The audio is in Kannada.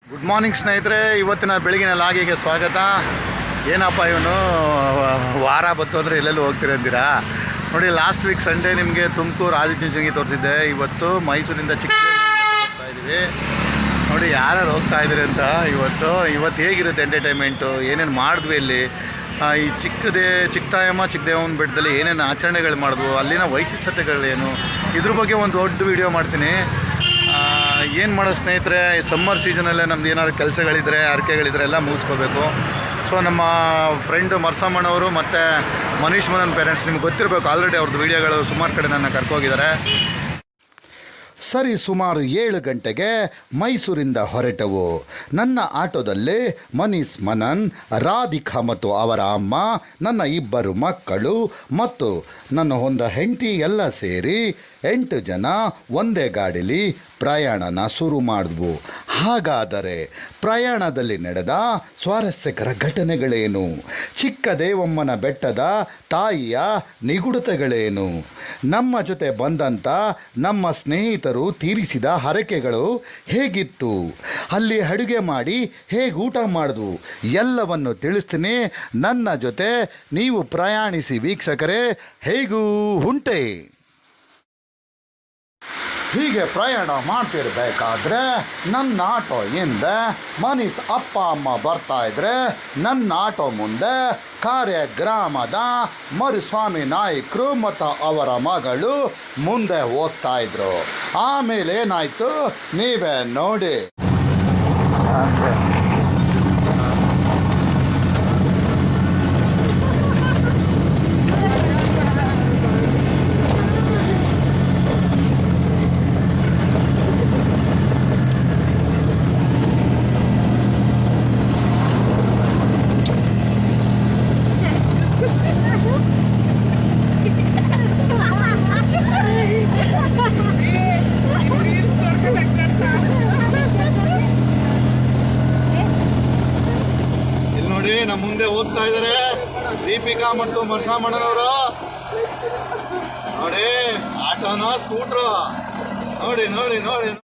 ಗುಡ್ ಮಾರ್ನಿಂಗ್ ಸ್ನೇಹಿತರೆ, ಇವತ್ತಿನ ಬೆಳಗಿನ ಲಾಗಿಗೆ ಸ್ವಾಗತ. ಏನಪ್ಪ ಇವನು ವಾರ ಬತ್ತು ಅಂದರೆ ಎಲ್ಲೆಲ್ಲೂ ಹೋಗ್ತೀರ ಅಂತೀರಾ? ನೋಡಿ, ಲಾಸ್ಟ್ ವೀಕ್ ಸಂಡೇ ನಿಮಗೆ ತುಮಕೂರು ಆದಿಚುಂಚನಗಿ ತೋರಿಸಿದ್ದೆ. ಇವತ್ತು ಮೈಸೂರಿಂದ ಹೋಗ್ತಾ ಇದ್ದೀವಿ. ನೋಡಿ ಯಾರು ಹೋಗ್ತಾ ಇದ್ದೀರಿ ಅಂತ. ಇವತ್ತು ಹೇಗಿರುತ್ತೆ ಎಂಟರ್ಟೈನ್ಮೆಂಟು, ಏನೇನು ಮಾಡಿದ್ವಿ ಇಲ್ಲಿ, ಈ ಚಿಕ್ಕದೇವಮ್ಮನ ಬೆಟ್ಟದಲ್ಲಿ ಏನೇನು ಆಚರಣೆಗಳು ಮಾಡಿದ್ವು, ಅಲ್ಲಿನ ವೈಶಿಷ್ಟ್ಯತೆಗಳೇನು, ಇದ್ರ ಬಗ್ಗೆ ಒಂದು ದೊಡ್ಡ ವಿಡಿಯೋ ಮಾಡ್ತೀನಿ. ಏನು ಮಾಡೋ ಸ್ನೇಹಿತರೆ, ಸಮ್ಮರ್ ಸೀಸನಲ್ಲೇ ನಮ್ದು ಏನಾದ್ರು ಕೆಲಸಗಳಿದ್ರೆ, ಅರ್ಕೆಗಳಿದ್ರೆ ಎಲ್ಲ ಮುಗಿಸ್ಕೋಬೇಕು. ಸೊ ನಮ್ಮ ಫ್ರೆಂಡು ಮರ್ಸಮ್ಮನವರು ಮತ್ತು ಮನೀಶ್ ಮನನ್ ಪೇರೆಂಟ್ಸ್, ನಿಮ್ಗೆ ಗೊತ್ತಿರಬೇಕು, ಆಲ್ರೆಡಿ ಅವ್ರದ್ದು ವೀಡಿಯೋಗಳು ಸುಮಾರು ಕಡೆ ನನ್ನ ಕರ್ಕೋಗಿದ್ದಾರೆ. ಸರಿ ಸುಮಾರು 7 ಗಂಟೆಗೆ ಮೈಸೂರಿಂದ ಹೊರಟವು. ನನ್ನ ಆಟೋದಲ್ಲಿ ಮನೀಶ್ ಮನನ್, ರಾಧಿಕಾ ಮತ್ತು ಅವರ ಅಮ್ಮ, ನನ್ನ 2 ಮಕ್ಕಳು ಮತ್ತು ನನ್ನ ಒಂದು ಹೆಂಡತಿ ಎಲ್ಲ ಸೇರಿ 8 ಜನ ಒಂದೇ ಗಾಡೀಲಿ ಪ್ರಯಾಣನ ಶುರು ಮಾಡಿದ್ವು. ಹಾಗಾದರೆ ಪ್ರಯಾಣದಲ್ಲಿ ನಡೆದ ಸ್ವಾರಸ್ಯಕರ ಘಟನೆಗಳೇನು, ಚಿಕ್ಕದೇವಮ್ಮನ ಬೆಟ್ಟದ ತಾಯಿಯ ನಿಗೂಢತೆಗಳೇನು, ನಮ್ಮ ಜೊತೆ ಬಂದಂಥ ನಮ್ಮ ಸ್ನೇಹಿತರು ತೀರಿಸಿದ ಹರಕೆಗಳು ಹೇಗಿತ್ತು, ಅಲ್ಲಿ ಅಡುಗೆ ಮಾಡಿ ಹೇಗೆ ಊಟ ಮಾಡಿದ್ವು, ಎಲ್ಲವನ್ನು ತಿಳಿಸ್ತೀನಿ. ನನ್ನ ಜೊತೆ ನೀವು ಪ್ರಯಾಣಿಸಿ ವೀಕ್ಷಕರೇ, ಹೇಗೂ ಉಂಟೆ. ಹೀಗೆ ಪ್ರಯಾಣ ಮಾಡ್ತಿರ್ಬೇಕಾದ್ರೆ ನನ್ನ ಆಟೋ ಹಿಂದೆ ಮನೀಶ್ ಅಪ್ಪ ಅಮ್ಮ ಬರ್ತಾಯಿದ್ರೆ, ನನ್ನ ಆಟೋ ಮುಂದೆ ಕಾರ್ಯಗ್ರಾಮದ ಮರುಸ್ವಾಮಿ ನಾಯಕರು ಮತ್ತು ಅವರ ಮಗಳು ಮುಂದೆ ಹೋಗ್ತಾಯಿದ್ರು. ಆಮೇಲೆ ಏನಾಯಿತು ನೀವೇ ನೋಡಿ. ನಮ್ಮ ಮುಂದೆ ಹೋಗ್ತಾ ಇದ್ದಾರೆ ದೀಪಿಕಾ ಮತ್ತು ಮರ್ಸಾಮಣ್ಣನವರು. ನೋಡಿ, ಆಟೋನ ಸ್ಕೂಟ್ರು, ನೋಡಿ ನೋಡಿ ನೋಡಿ.